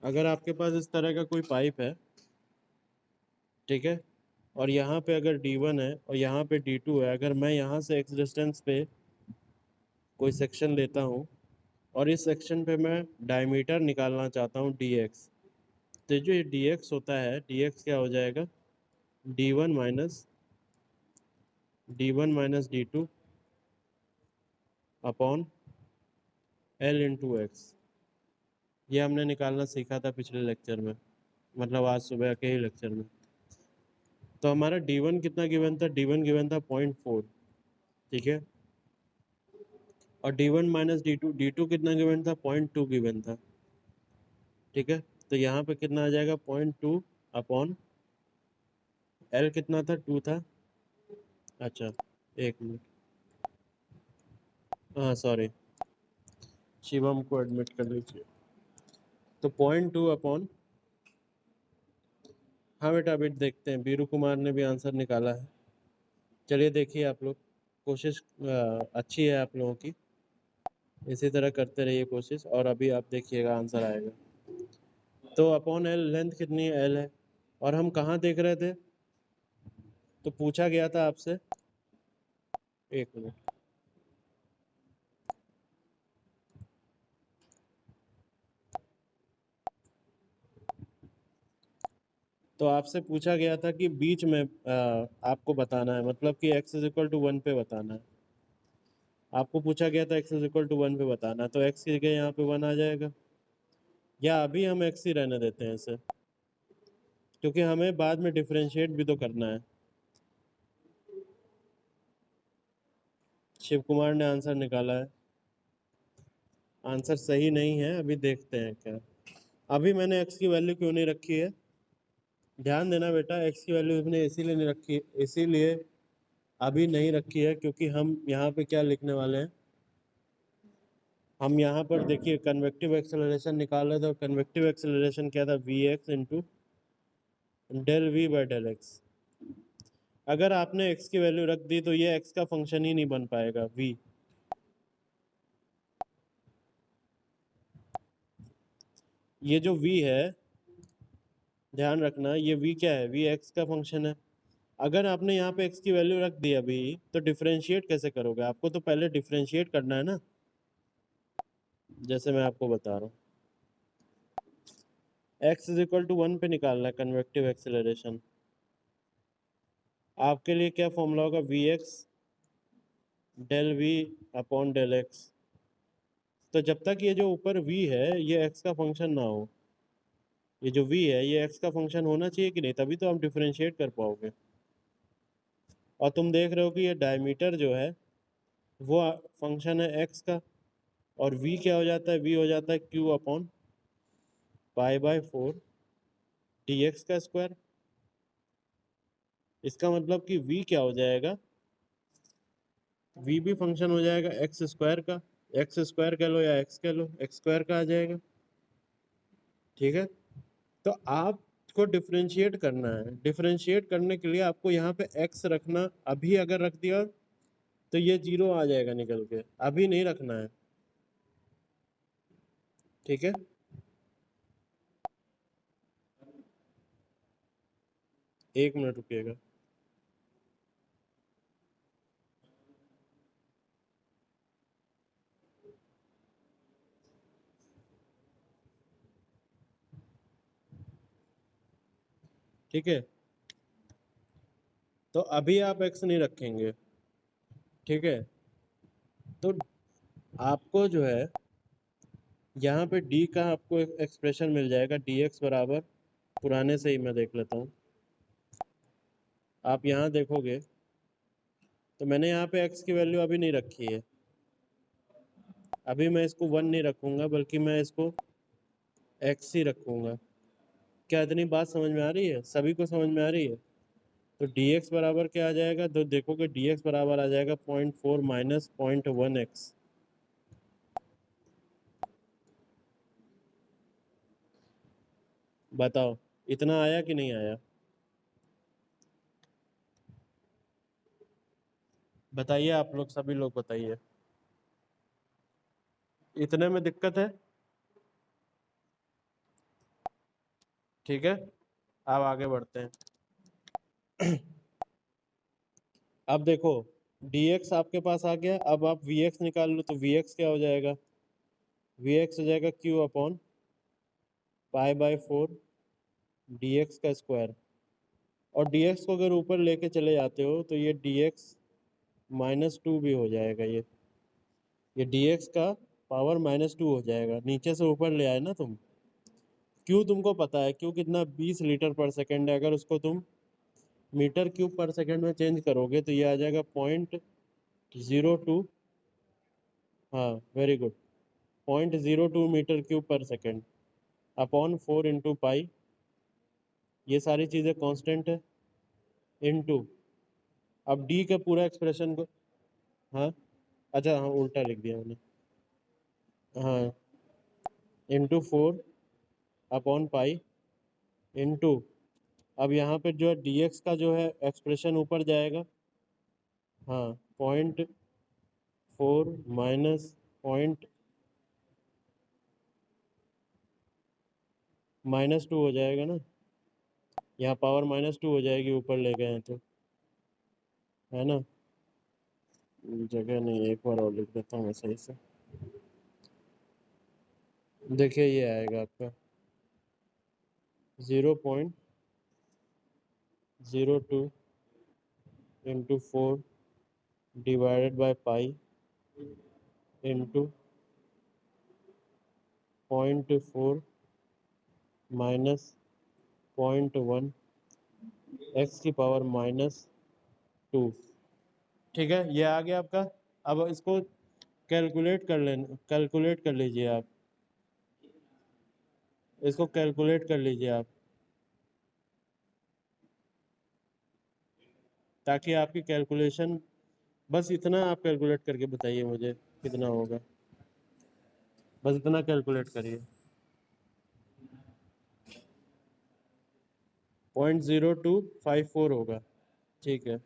अगर आपके पास इस तरह का कोई पाइप है, ठीक है, और यहाँ पे अगर D1 है और यहाँ पे D2 है, अगर मैं यहाँ से एक्स डिस्टेंस पे कोई सेक्शन लेता हूँ और इस सेक्शन पे मैं डायमीटर निकालना चाहता हूँ dx, तो जो ये dx होता है, dx क्या हो जाएगा, d1 minus d2 upon l into x. ये हमने निकालना सीखा था पिछले लेक्चर में, मतलब आज सुबह के ही लेक्चर में। तो हमारा d1 कितना गिवन था, d1 गिवन था 0.4, ठीक है, और d1 माइनस d2 कितना गिवन था, 0.2 गिवन था, ठीक है। तो यहाँ पे कितना आ जाएगा, 0.2 अपॉन l कितना था, 2 था। अच्छा, एक मिनट, हाँ सॉरी, शिवम को एडमिट कर लीजिए। तो 0.2 अपॉन, हाँ बेटा अभी देखते हैं, बीरू कुमार ने भी आंसर निकाला है। चलिए देखिए आप लोग, कोशिश अच्छी है आप लोगों की, इसी तरह करते रहिए कोशिश, और अभी आप देखिएगा आंसर आएगा। तो अपॉन एल, लेंथ कितनी है, एल है, और हम कहाँ देख रहे थे, तो पूछा गया था आपसे, एक मिनट, तो आपसे पूछा गया था कि बीच में आपको बताना है, मतलब कि x इज इक्वल टू 1 पे बताना है। आपको पूछा गया था x इज इक्वल टू 1 पे बताना है, तो x की जगह यहाँ पे 1 आ जाएगा, या अभी हम x ही रहने देते हैं इसे, क्योंकि हमें बाद में डिफरेंशिएट भी तो करना है। शिव कुमार ने आंसर निकाला है, आंसर सही नहीं है, अभी देखते हैं क्या। अभी मैंने x की वैल्यू क्यों नहीं रखी है, ध्यान देना बेटा, x की वैल्यू हमने इसीलिए नहीं रखी, इसीलिए अभी नहीं रखी है क्योंकि हम यहाँ पे क्या लिखने वाले हैं, हम यहाँ पर देखिए कन्वेक्टिव एक्सेलरेशन निकाल रहे थे, और कन्वेक्टिव एक्सेलरेशन क्या था, vx into del v by del x. अगर आपने x की वैल्यू रख दी तो ये x का फंक्शन ही नहीं बन पाएगा v। ये जो v है, ध्यान रखना, ये v क्या है, v x का फंक्शन है। अगर आपने यहाँ पे x की वैल्यू रख दी अभी, तो डिफरेंशिएट कैसे करोगे, आपको तो पहले डिफरेंशिएट करना है ना, जैसे मैं आपको बता रहा हूँ। x इज इक्वल टू 1 पे निकालना है कन्वेक्टिव एक्सेलरेशन। आपके लिए क्या फॉर्मूला होगा, v x del v upon del x. तो जब तक ये जो ऊपर v है ये x का फंक्शन ना हो, ये जो v है ये x का फंक्शन होना चाहिए कि नहीं, तभी तो आप डिफरेंशिएट कर पाओगे। और तुम देख रहे हो कि ये डायमीटर जो है वो फंक्शन है x का, और v क्या हो जाता है, v हो जाता है q upon pi by 4 dx का स्क्वायर। इसका मतलब कि v क्या हो जाएगा, v भी फंक्शन हो जाएगा एक्स स्क्वायर का, एक्स स्क्वायर कह लो या एक्स कह लो, एक्स स्क्वायर का आ जाएगा, ठीक है। तो आपको डिफरेंशिएट करना है, डिफरेंशिएट करने के लिए आपको यहाँ पे x रखना, अभी अगर रख दिया तो ये 0 आ जाएगा निकल के, अभी नहीं रखना है, ठीक है। एक मिनट रुकिएगा, ठीक है। तो अभी आप x नहीं रखेंगे, ठीक है। तो आपको जो है यहाँ पे d का आपको एक एक्सप्रेशन मिल जाएगा, dx बराबर, पुराने से ही मैं देख लेता हूँ, आप यहाँ देखोगे तो मैंने यहाँ पे x की वैल्यू अभी नहीं रखी है, अभी मैं इसको 1 नहीं रखूँगा बल्कि मैं इसको x ही रखूँगा। क्या इतनी बात समझ में आ रही है, सभी को समझ में आ रही है। तो dx बराबर क्या आ जाएगा, तो देखोगे dx बराबर आ जाएगा 0.4 माइनस 0.1x। बताओ इतना आया कि नहीं आया, बताइए आप लोग, सभी लोग बताइए, इतने में दिक्कत है। ठीक है, अब आगे बढ़ते हैं। अब देखो dx आपके पास आ गया, अब आप vx निकाल लो, तो vx क्या हो जाएगा, vx हो जाएगा q upon pi by 4 dx का स्क्वायर। और dx को अगर ऊपर लेके चले जाते हो तो ये dx -2 भी हो जाएगा, ये dx का पावर -2 हो जाएगा, नीचे से ऊपर ले आए ना तुम। q तुमको पता है, q कितना 20 लीटर पर सेकेंड है, अगर उसको तुम मीटर क्यूब पर सेकेंड में चेंज करोगे तो ये आ जाएगा 0.02, हाँ वेरी गुड, 0.02 मीटर क्यूब पर सेकेंड अपॉन 4 इंटू पाई, ये सारी चीज़ें कांस्टेंट है, इनटू, अब डी का पूरा एक्सप्रेशन को, हाँ अच्छा हाँ उल्टा लिख दिया मैंने, हाँ इंटू 4 अपॉन पाई इंटू, अब यहाँ पे जो है dx का जो है एक्सप्रेशन ऊपर जाएगा, हाँ 0.4 माइनस -2 हो जाएगा ना, यहाँ पावर -2 हो जाएगी ऊपर ले गए हैं तो, है ना, जगह नहीं, एक बार और लिख देता हूँ मैं सही से। देखिए ये आएगा आपका 0.02 into 4 divided by pi into 0.4 minus 0.1 x की पावर -2। ठीक है, ये आ गया आपका। अब इसको कैलकुलेट कर लीजिए आप, इसको कैलकुलेट कर लीजिए आप, ताकि आपकी कैलकुलेशन, बस इतना आप कैलकुलेट करके बताइए मुझे कितना होगा, बस इतना कैलकुलेट करिए। 0.0254 होगा, ठीक है।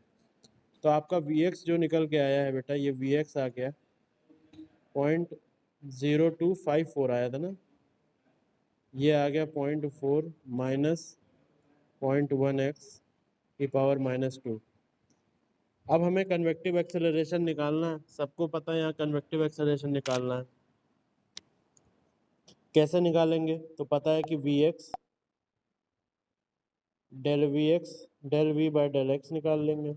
तो आपका Vx जो निकल के आया है बेटा, ये Vx आ गया 0.0254 आया था ना, ये आ गया 0.4 माइनस 0.1 x की पावर -2। अब हमें कन्वेक्टिव एक्सेलरेशन निकालना है, सबको पता है यहाँ कन्वेक्टिव एक्सेलरेशन निकालना है। कैसे निकालेंगे, तो पता है कि Vx del Vx del V by del x निकाल लेंगे।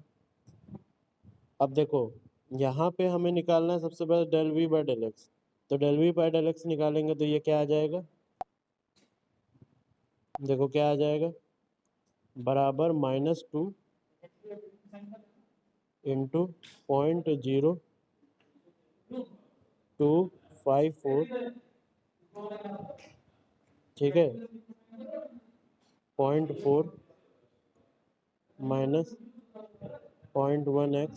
अब देखो यहाँ पे हमें निकालना है सबसे पहले del V by del x, तो del V by del x निकालेंगे तो ये क्या आ जाएगा, देखो क्या आ जाएगा, बराबर -2 इंटू 0.0254, ठीक है, 0.4 माइनस 0.1 x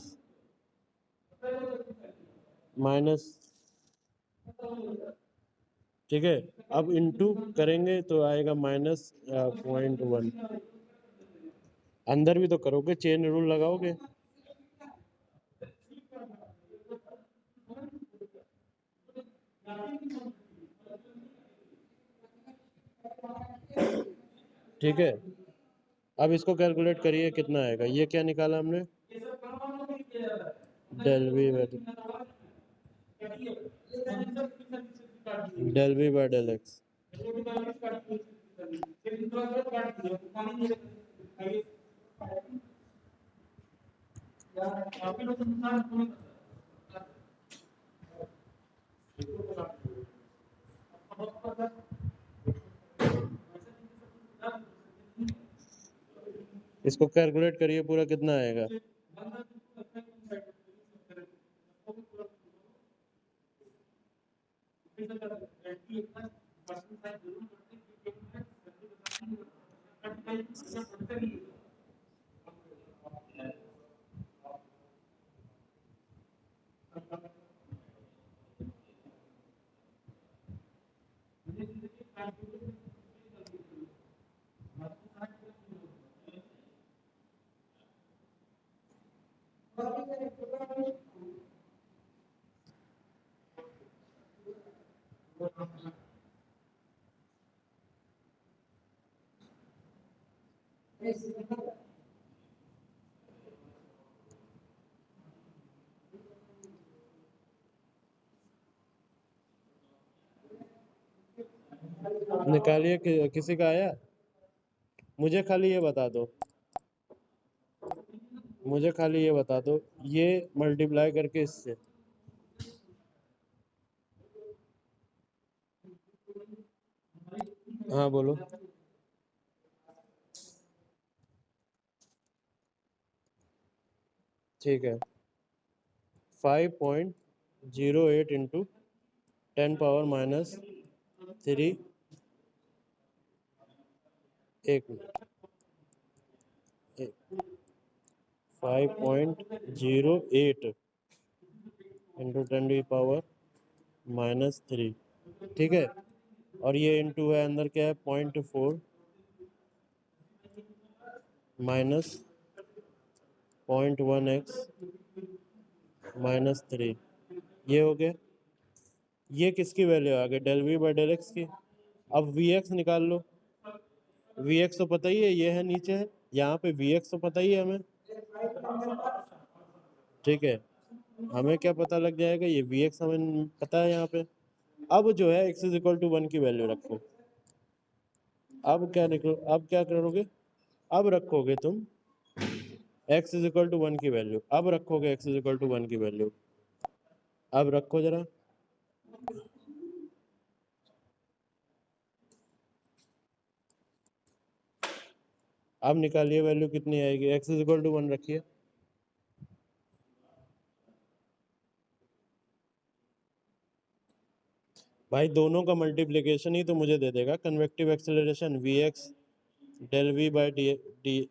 माइनस, ठीक है। अब इंटू करेंगे तो आएगा -0.1, अंदर भी तो करोगे, चेन रूल लगाओगे, ठीक है। अब इसको कैलकुलेट करिए कितना आएगा, ये क्या निकाला हमने, del v by del x, इसको कैलकुलेट करिए पूरा कितना आएगा, निकालिए किसी का आया? मुझे खाली ये बता दो, मुझे खाली ये बता दो, ये मल्टीप्लाई करके इससे। हाँ बोलो। ठीक है, 5.08 इंटू 10⁻³ एक मिनट, 5.08 इंटू 10⁻³ ठीक है। और ये इंटू है अंदर क्या है, 0.4 माइनस 0.1x-3, ये हो गया। ये किसकी वैल्यू आ गई, del v by del x की। अब वी एक्स निकाल लो। वी एक्स तो पता ही है, ये है नीचे है, यहाँ पे वी एक्स तो पता ही है हमें, ठीक है। हमें क्या पता लग जाएगा, ये वी एक्स हमें पता है यहाँ पे। अब जो है x इज इक्वल टू 1 की वैल्यू रखो। अब क्या निकलो, अब क्या करोगे, अब रखोगे तुम x इज इक्वल टू 1 की वैल्यू, अब रखोगे x इज इक्वल टू 1 की वैल्यू। अब रखो जरा, अब निकालिए वैल्यू कितनी आएगी, x इज इक्वल टू 1 रखिए। भाई दोनों का मल्टीप्लिकेशन ही तो मुझे दे देगा convective acceleration, v x del v by d d,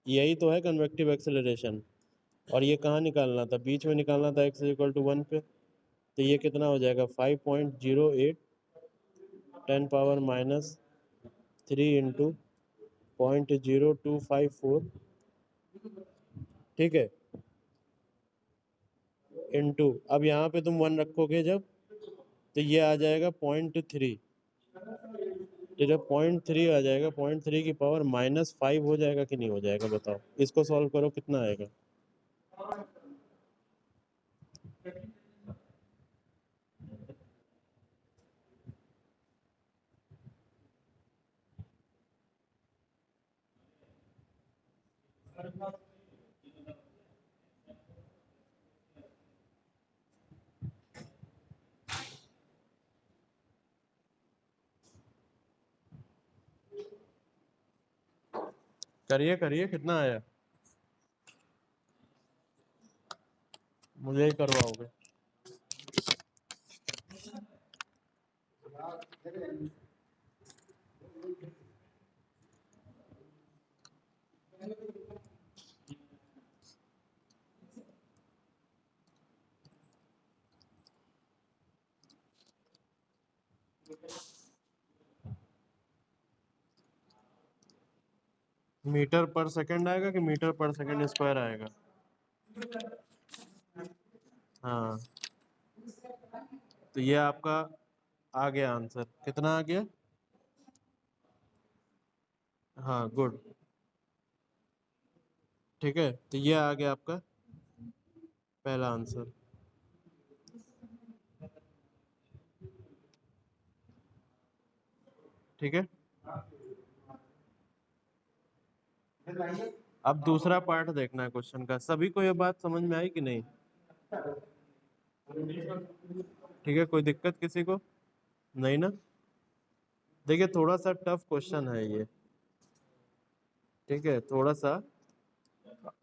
यही तो है कन्वेक्टिव एक्सेलरेशन। और ये कहाँ निकालना था, बीच में निकालना था x इज इक्वल टू 1 पे। तो ये कितना हो जाएगा, 5.08 10⁻³ इंटू 0.0254, ठीक है, इंटू, अब यहाँ पे तुम 1 रखोगे जब, तो ये आ जाएगा 0.3, तो जब 0.3 आ जाएगा, 0.3 की पावर -5 हो जाएगा कि नहीं हो जाएगा, बताओ। इसको सॉल्व करो, कितना आएगा। करिए करिए, कितना आया, मुझे ही करवाओगे। मीटर पर सेकंड आएगा कि मीटर पर सेकंड स्क्वायर आएगा? हाँ, तो ये आपका आ गया आंसर, कितना आ गया, हाँ गुड, ठीक है। तो ये आ गया आपका पहला आंसर, ठीक है। अब दूसरा पार्ट देखना है क्वेश्चन का, सभी को ये बात समझ में आई कि नहीं, ठीक है, कोई दिक्कत किसी को नहीं ना। देखिए थोड़ा सा टफ क्वेश्चन है ये, ठीक है, थोड़ा सा,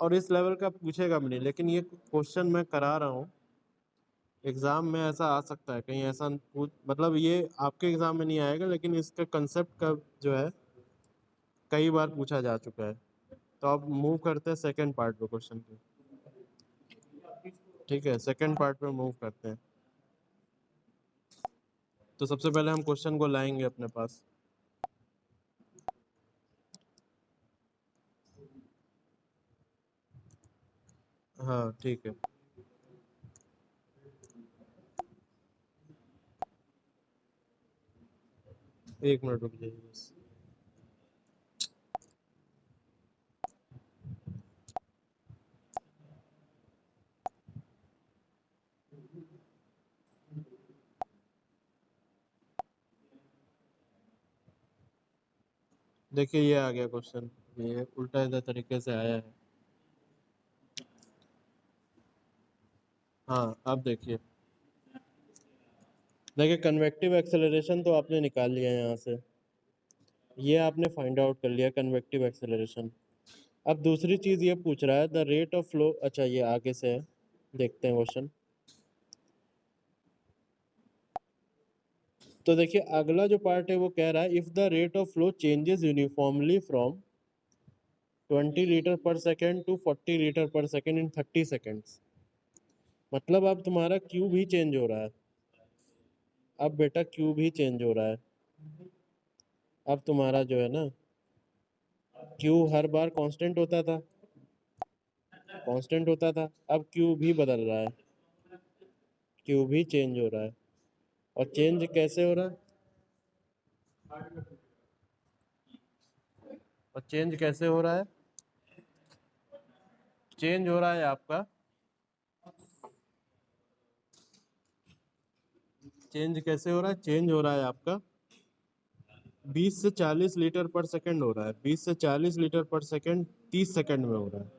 और इस लेवल का पूछेगा भी नहीं, लेकिन ये क्वेश्चन मैं करा रहा हूँ, एग्जाम में ऐसा आ सकता है कहीं, ऐसा मतलब ये आपके एग्जाम में नहीं आएगा, लेकिन इसका कंसेप्ट का जो है कई बार पूछा जा चुका है। तो अब मूव करते हैं सेकंड पार्ट पे क्वेश्चन के, ठीक है, सेकंड पार्ट पे मूव करते हैं। तो सबसे पहले हम क्वेश्चन को लाएंगे अपने पास, हाँ ठीक है, एक मिनट रुक जाइए बस। देखिए ये आ गया क्वेश्चन, ये उल्टा सीधा तरीके से आया है। हाँ अब देखिए, कन्वेक्टिव एक्सेलरेशन तो आपने निकाल लिया यहाँ से, ये आपने फाइंड आउट कर लिया कन्वेक्टिव एक्सेलरेशन। अब दूसरी चीज़ ये पूछ रहा है द रेट ऑफ फ्लो, अच्छा ये आगे से है, देखते हैं क्वेश्चन। तो देखिए अगला जो पार्ट है वो कह रहा है if the rate of flow changes uniformly from 20 litre पर सेकेंड टू 40 लीटर पर सेकेंड इन 30 सेकेंड्स। मतलब अब तुम्हारा क्यू भी चेंज हो रहा है, अब बेटा क्यू भी चेंज हो रहा है। अब तुम्हारा जो है ना क्यू हर बार कांस्टेंट होता था, कांस्टेंट होता था, अब क्यू भी बदल रहा है, क्यू भी चेंज हो रहा है। और चेंज कैसे हो रहा है, और चेंज कैसे हो रहा है, चेंज हो रहा है आपका, चेंज कैसे हो रहा है, चेंज हो रहा है आपका 20 से 40 लीटर पर सेकंड हो रहा है, 20 से 40 लीटर पर सेकंड 30 सेकंड में हो रहा है,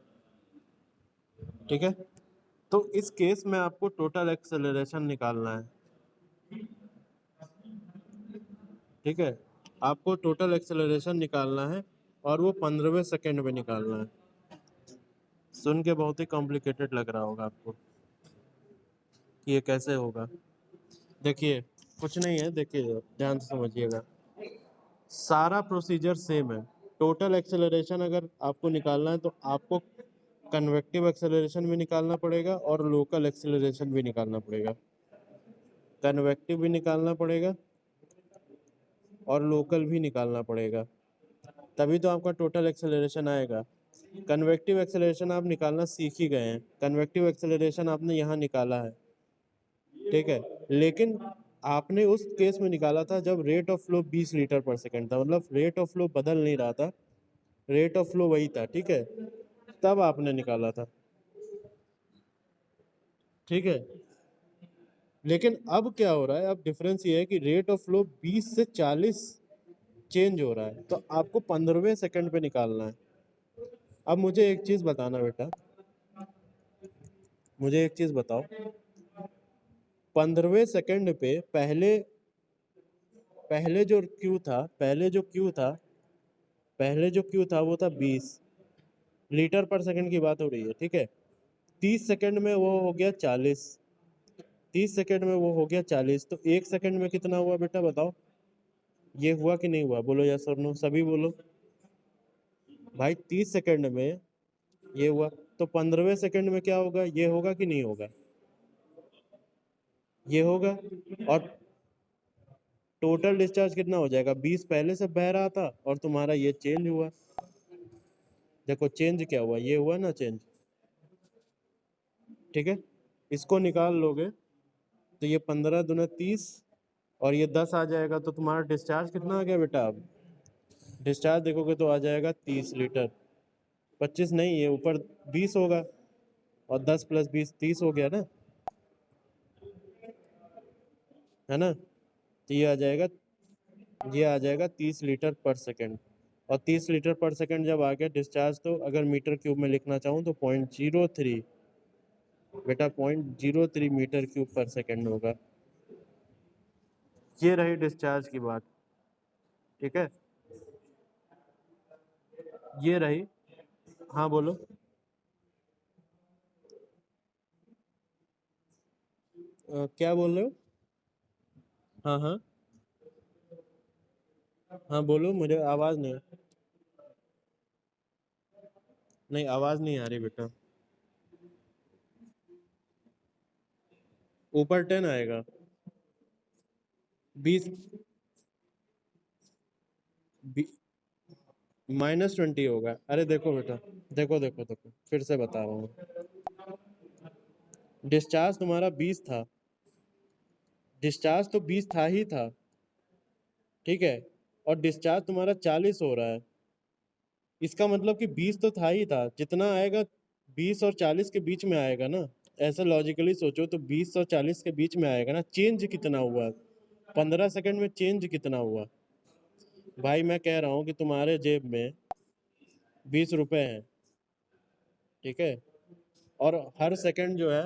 ठीक है। तो इस केस में आपको टोटल एक्सेलरेशन निकालना है, ठीक है, आपको टोटल एक्सेलरेशन निकालना है और वो 15वें सेकंड में निकालना है। सुन के बहुत ही कॉम्प्लिकेटेड लग रहा होगा आपको कि ये कैसे होगा। देखिए कुछ नहीं है, देखिए ध्यान से समझिएगा, सारा प्रोसीजर सेम है। टोटल एक्सेलरेशन अगर आपको निकालना है तो आपको कन्वेक्टिव एक्सेलरेशन भी निकालना पड़ेगा और लोकल एक्सेलरेशन भी निकालना पड़ेगा, कन्वेक्टिव भी निकालना पड़ेगा और लोकल भी निकालना पड़ेगा, तभी तो आपका टोटल एक्सेलरेशन आएगा। कन्वेक्टिव एक्सेलरेशन आप निकालना सीख ही गए हैं, कन्वेक्टिव एक्सेलरेशन आपने यहाँ निकाला है, ठीक है, लेकिन आपने उस केस में निकाला था जब रेट ऑफ फ्लो 20 लीटर पर सेकंड था, मतलब रेट ऑफ फ्लो बदल नहीं रहा था, रेट ऑफ फ्लो वही था, ठीक है, तब आपने निकाला था, ठीक है। लेकिन अब क्या हो रहा है, अब डिफरेंस ये है कि रेट ऑफ फ्लो 20 से 40 चेंज हो रहा है, तो आपको 15वें सेकंड पे निकालना है। अब मुझे एक चीज बताना बेटा, मुझे एक चीज बताओ, 15वें सेकंड पे पहले पहले जो क्यू था, पहले जो क्यू था वो था 20 लीटर पर सेकंड की बात हो रही है, ठीक है। 30 सेकंड में वो हो गया 40, 30 सेकंड में वो हो गया 40, तो एक सेकंड में कितना हुआ बेटा बताओ, ये हुआ कि नहीं हुआ, बोलो यस और नो, सभी बोलो भाई। 30 सेकंड में ये हुआ, तो 15वें सेकंड में क्या होगा, ये होगा कि नहीं होगा, ये होगा। और टोटल डिस्चार्ज कितना हो जाएगा, 20 पहले से बह रहा था और तुम्हारा ये चेंज हुआ, देखो चेंज क्या हुआ, ये हुआ ना चेंज, ठीक है। इसको निकाल लोगे तो ये 15 दूना 30 और ये 10 आ जाएगा, तो तुम्हारा डिस्चार्ज कितना आ गया बेटा, अब डिस्चार्ज देखोगे तो आ जाएगा 30 लीटर, 25 नहीं, ये ऊपर 20 होगा और 10 प्लस 20 30 हो गया ना, है ना। तो ये आ जाएगा 30 लीटर पर सेकंड, और 30 लीटर पर सेकंड जब आ गया डिस्चार्ज, तो अगर मीटर क्यूब में लिखना चाहूँ तो 0.03 बेटा, 0.03 मीटर क्यूब पर सेकंड होगा। ये रही डिस्चार्ज की बात, ठीक है, ये रही। हाँ बोलो। क्या बोल रहे हो, हाँ हाँ हाँ बोलो, मुझे आवाज नहीं, नहीं आवाज नहीं आ रही बेटा, ऊपर 10 आएगा, 20 -20 होगा। अरे देखो बेटा, देखो देखो देखो फिर से बता रहा हूँ, डिस्चार्ज तुम्हारा 20 था, डिस्चार्ज तो 20 था ही था, ठीक है, और डिस्चार्ज तुम्हारा 40 हो रहा है, इसका मतलब कि 20 तो था ही था, जितना आएगा 20 और 40 के बीच में आएगा ना, ऐसा लॉजिकली सोचो तो 20 और 40 के बीच में आएगा ना, चेंज कितना हुआ, 15 सेकंड में चेंज कितना हुआ, भाई मैं कह रहा हूँ कि तुम्हारे जेब में 20 रुपए हैं, ठीक है, और हर सेकंड जो है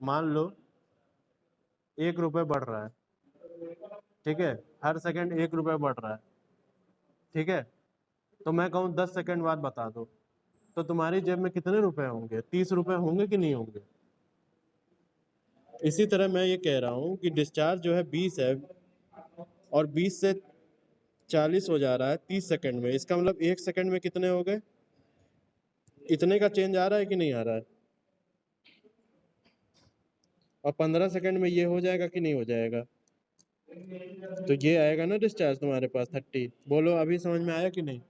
मान लो 1 रुपए बढ़ रहा है, ठीक है, हर सेकंड 1 रुपए बढ़ रहा है, ठीक है, तो मैं कहूँ 10 सेकंड बाद बता दो, तो तुम्हारी जेब में कितने रुपए होंगे? 30 रुपए होंगे कि नहीं होंगे? इसी तरह मैं ये कह रहा हूँ कि डिस्चार्ज जो है 20 है और 20 से 40 हो जा रहा है 30 सेकंड में, इसका मतलब 1 सेकंड में कितने हो गए? इतने का चेंज आ रहा है कि नहीं आ रहा है? और 15 सेकंड में ये हो जाएगा कि नहीं हो जाएगा? तो ये आएगा ना डिस्चार्ज तुम्हारे पास 30। बोलो अभी समझ में आया कि नहीं?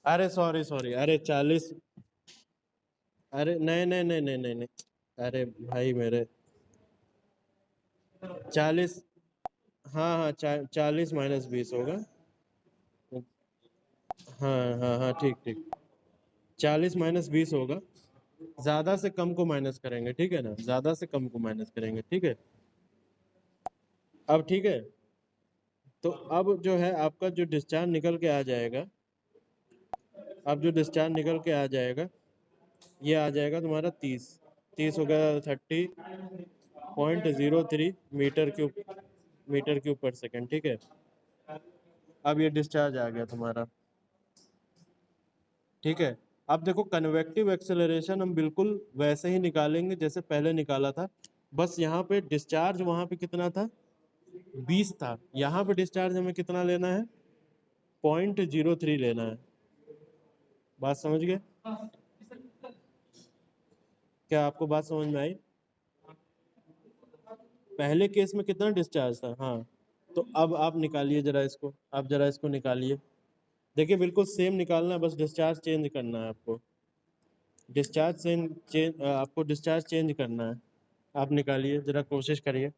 अरे सॉरी सॉरी, अरे 40, अरे नहीं नहीं नहीं नहीं नहीं नहीं, अरे भाई मेरे 40, हाँ हाँ 40 - 20 होगा। हाँ हाँ हाँ ठीक ठीक, 40 - 20 होगा। ज्यादा से कम को माइनस करेंगे, ठीक है ना, ज्यादा से कम को माइनस करेंगे, ठीक है। अब ठीक है, तो अब जो है आपका जो डिस्चार्ज निकल के आ जाएगा, अब जो डिस्चार्ज निकल के आ जाएगा ये आ जाएगा तुम्हारा 30, 30 हो गया 30.03 मीटर क्यूब पर सेकंड, ठीक है। अब ये डिस्चार्ज आ गया तुम्हारा, ठीक है। अब देखो कन्वेक्टिव एक्सेलरेशन हम बिल्कुल वैसे ही निकालेंगे जैसे पहले निकाला था, बस यहाँ पे डिस्चार्ज वहाँ पे कितना था? 20 था, यहाँ पे डिस्चार्ज हमें कितना लेना है? 0.03 लेना है। बात समझ गए? क्या आपको बात समझ में आई? पहले केस में कितना डिस्चार्ज था? हाँ, तो अब आप निकालिए जरा इसको, आप जरा इसको निकालिए। देखिए बिल्कुल सेम निकालना है, बस डिस्चार्ज चेंज करना है आपको। आपको डिस्चार्ज चेंज करना है। आप निकालिए जरा, कोशिश करिए।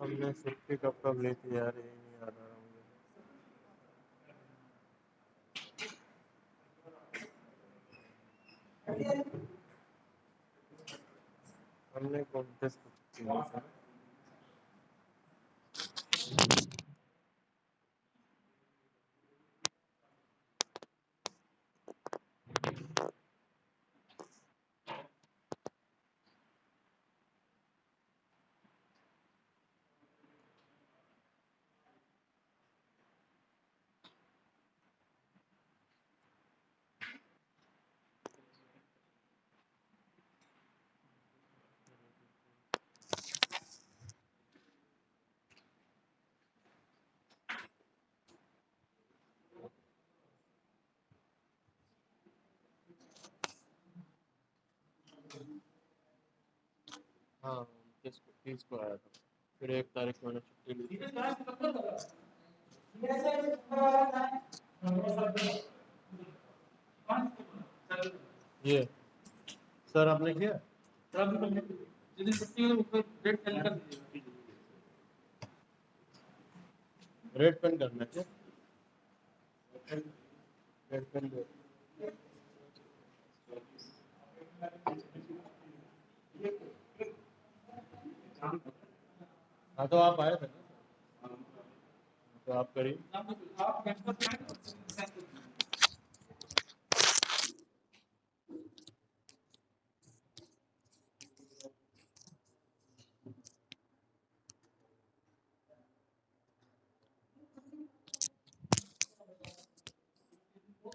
हमने सेफ्टी कब कब ली थी यार, यही नहीं आ रहा मुझे। हमने कौन टेस्ट किया था? हाँ 30 को आया था, फिर 1 तारीख को मैंने छुट्टी ली थी। ये सर आपने किया? सर आपने करने के लिए जिस दिन छुट्टी हो उसको डेट सेंड कर दीजिए। रेड पेन करना है क्या? रेड पेन दो। हाँ तो आप आए थे ना, तो आप करिए।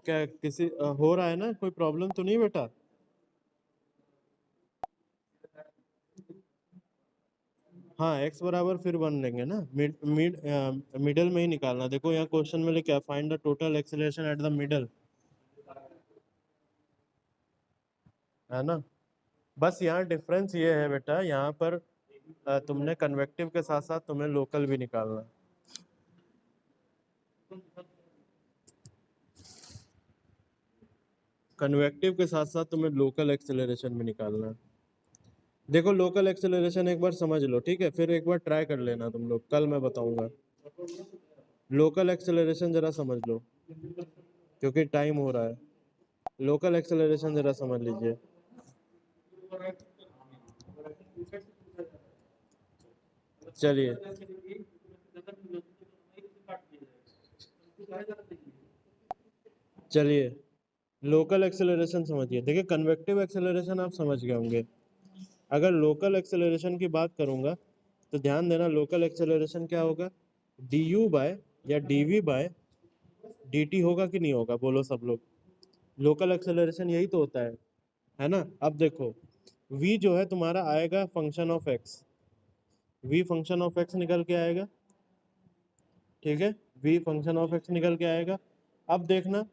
क्या किसी हो रहा है ना, कोई प्रॉब्लम तो नहीं बेटा? हाँ x बराबर फिर 1 लेंगे ना, मिडल में ही निकालना। देखो यहाँ क्वेश्चन में लिखा है find the total acceleration at the middle, है ना। बस यहाँ डिफरेंस ये है बेटा, यहाँ पर तुमने कन्वेक्टिव के साथ साथ तुम्हें लोकल भी निकालना है। कन्वेक्टिव के साथ साथ तुम्हें लोकल एक्सेलरेशन भी निकालना है। देखो लोकल एक्सेलरेशन एक बार समझ लो, ठीक है, फिर एक बार ट्राई कर लेना तुम लोग, कल मैं बताऊंगा। लोकल एक्सेलरेशन जरा समझ लो, क्योंकि टाइम हो रहा है। लोकल एक्सेलरेशन जरा समझ लीजिए। चलिए चलिए लोकल एक्सेलरेशन समझिए। देखिए कन्वेक्टिव एक्सेलरेशन आप समझ गए होंगे। अगर लोकल एक्सेलरेशन की बात करूंगा तो ध्यान देना, लोकल एक्सेलरेशन क्या होगा, डी यू बाय या d v by d t होगा कि नहीं होगा, बोलो सब लोग। लोकल एक्सेलरेशन यही तो होता है ना। अब देखो v जो है तुम्हारा आएगा function of x, v function of x निकल के आएगा, ठीक है, v फंक्शन ऑफ x निकल के आएगा। अब देखना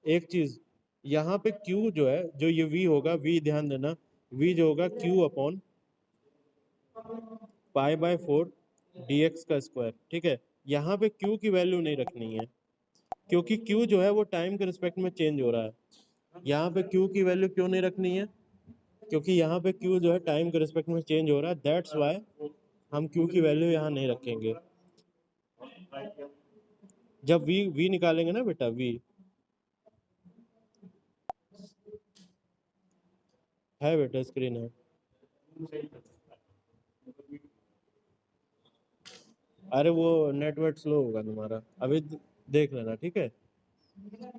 एक चीज, यहाँ पे q जो है, जो ये v होगा, v ध्यान देना, v जो होगा q upon pi by 4 dx का स्क्वायर, ठीक है। यहाँ पे q की वैल्यू नहीं रखनी है, क्योंकि q जो है वो टाइम के रिस्पेक्ट में चेंज हो रहा है। यहाँ पे q की वैल्यू क्यों नहीं रखनी है, क्योंकि यहाँ पे q जो है टाइम के रिस्पेक्ट में चेंज हो रहा है, दैट्स वाई हम q की वैल्यू यहाँ नहीं रखेंगे। जब v निकालेंगे ना बेटा, v है बेटा, स्क्रीन है। अरे वो नेटवर्क स्लो होगा तुम्हारा, अभी देख लेना, ठीक है।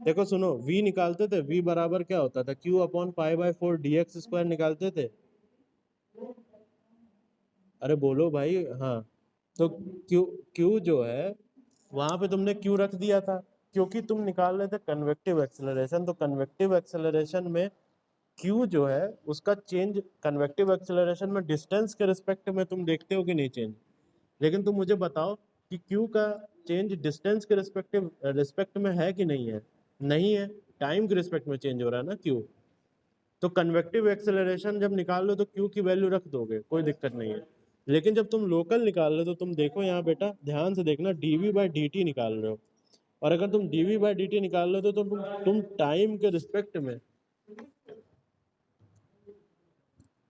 देखो सुनो, v निकालते थे, v बराबर क्या होता था, q upon pi by 4 dx square निकालते थे। अरे बोलो भाई, हाँ। तो q q जो है वहां पे तुमने q रख दिया था, क्योंकि तुम निकाल रहे थे कन्वेक्टिव एक्सेलरेशन। तो कन्वेक्टिव एक्सेलरेशन में q जो है उसका चेंज, कन्वेक्टिव एक्सेलरेशन में डिस्टेंस के रिस्पेक्ट में तुम देखते हो कि नहीं चेंज। लेकिन तुम मुझे बताओ कि q का चेंज डिस्टेंस के रिस्पेक्ट में है कि नहीं है, नहीं है, टाइम के रिस्पेक्ट में चेंज हो रहा है ना q। तो कन्वेक्टिव एक्सेलरेशन जब निकाल लो तो q की वैल्यू रख दोगे, कोई दिक्कत नहीं है। लेकिन जब तुम लोकल निकाल रहे हो तो तुम देखो यहाँ बेटा, ध्यान से देखना, dv बाई डी टी निकाल रहे हो। और अगर तुम dv बाई डी टी निकाल रहे हो तो तुम टाइम के रिस्पेक्ट में,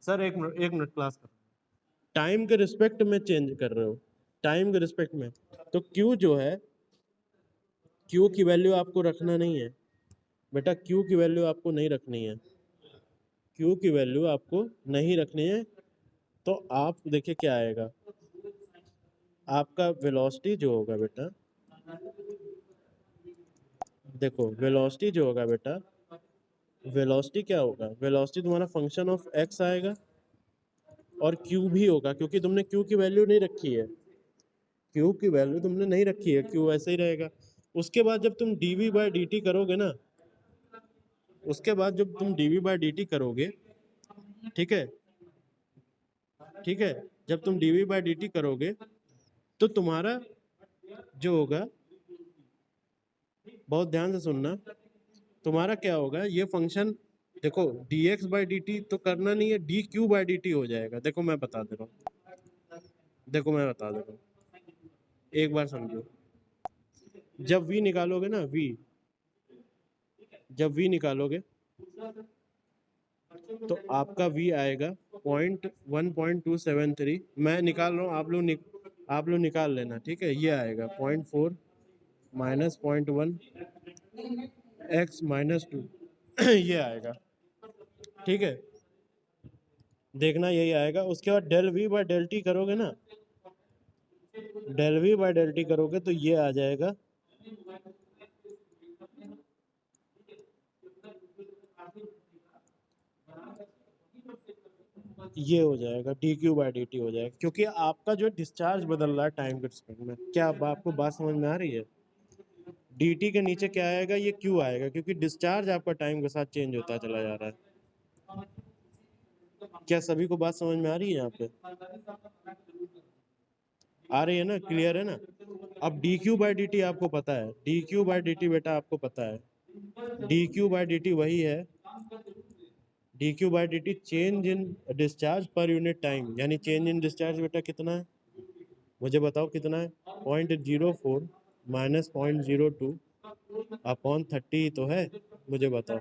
सर एक मिनट क्लास कर, टाइम के रिस्पेक्ट में चेंज कर रहे हो, टाइम के रिस्पेक्ट में। तो q जो है, q की वैल्यू आपको रखना नहीं है बेटा, q की वैल्यू आपको नहीं रखनी है, q की वैल्यू आपको नहीं रखनी है। तो आप देखिए क्या आएगा, आपका वेलोसिटी जो होगा बेटा, देखो वेलोसिटी जो होगा बेटा, वेलोसिटी क्या होगा, वेलोसिटी तुम्हारा फंक्शन ऑफ x आएगा और q भी होगा, क्योंकि तुमने q की वैल्यू नहीं रखी है, q की वैल्यू तुमने नहीं रखी है, q ऐसे ही रहेगा। उसके बाद जब तुम dv बाई dt करोगे ना, उसके बाद जब तुम dv बाई dt करोगे, ठीक है, ठीक है, जब तुम dv बाई dt करोगे तो तुम्हारा जो होगा, बहुत ध्यान से सुनना, तुम्हारा क्या होगा, ये फंक्शन, देखो dx बाई dt तो करना नहीं है, dq बाई dt हो जाएगा। देखो मैं बता दे रहा हूँ, देखो मैं बता दे रहा हूँ, एक बार समझो। जब v निकालोगे ना, v जब v निकालोगे तो आपका v आएगा 0.1.273। मैं निकाल रहा हूँ, आप लोग आप लोग निकाल लेना, ठीक है। ये आएगा 0.4 माइनस 0.1 एक्स माइनस 2 ये आएगा, ठीक है। देखना यही आएगा। उसके बाद del v by del t करोगे ना, del v by del t करोगे तो ये आ जाएगा, ये हो जाएगा d q by d t हो जाएगा, क्योंकि आपका जो डिस्चार्ज बदल रहा है टाइम के रिस्पेक्ट में। क्या आपको बात समझ में आ रही है? डी टी के नीचे क्या आएगा, ये क्यू आएगा, क्योंकि डिस्चार्ज आपका टाइम के साथ चेंज होता चला जा रहा है। क्या सभी को बात समझ में आ रही है? यहाँ पे आ रही है ना, क्लियर है ना? अब D q by d T आपको पता है, D q by d T बेटा आपको पता है, D q by d T वही है, D q by d T change in discharge per unit time, यानी चेंज इन डिस्चार्ज बेटा कितना है, मुझे बताओ कितना है? 0.04 माइनस 0.02 अपॉन 30 तो है, मुझे बताओ।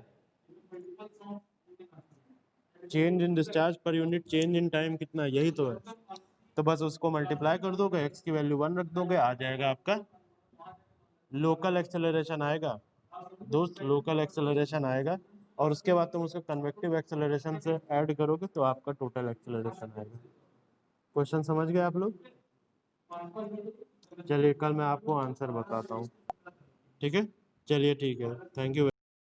Change in discharge per unit change in time कितना है, यही तो है। तो बस उसको मल्टीप्लाई कर दोगे, एक्स की वैल्यू 1 रख दोगे, आ जाएगा आपका लोकल एक्सेलरेशन आएगा दोस्त, लोकल एक्सेलरेशन आएगा। और उसके बाद तुम उसको कन्वेक्टिव एक्सेलरेशन से ऐड करोगे तो आपका टोटल एक्सेलरेशन आएगा। क्वेश्चन समझ गए आप लोग? चलिए कल मैं आपको आंसर बताता हूँ, ठीक है। चलिए ठीक है, थैंक यू।